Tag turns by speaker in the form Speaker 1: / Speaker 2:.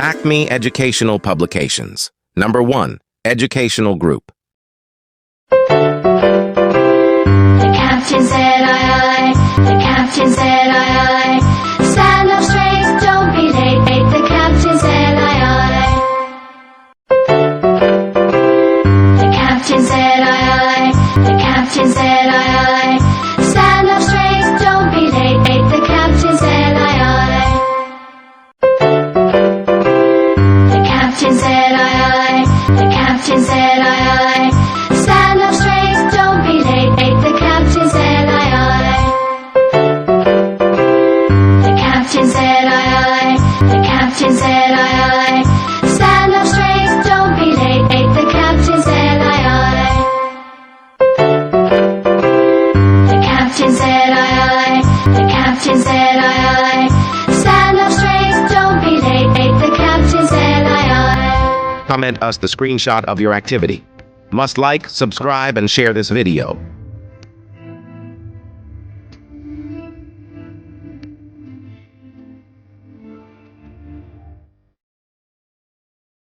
Speaker 1: Acme Educational Publications. Number 1. Educational Group.
Speaker 2: The captain said aye, aye. The captain said aye, aye. Stand up straight, don't be late. The captain said aye, aye. The captain said aye, aye. The captain said aye, aye. Stand up straight, don't be late. The captain said aye, aye. The captain said aye, aye. The captain said aye, aye. Stand up straight, don't be late. The captain said aye, aye. The captain said aye, aye. The captain said aye, aye. Stand up straight, don't be late. The captain said aye, aye. The captain said aye, aye. The captain said aye, aye. Stand up straight, don't be late. The captain said aye, aye.
Speaker 1: Comment us the screenshot of your activity. Must like, subscribe, and share this video.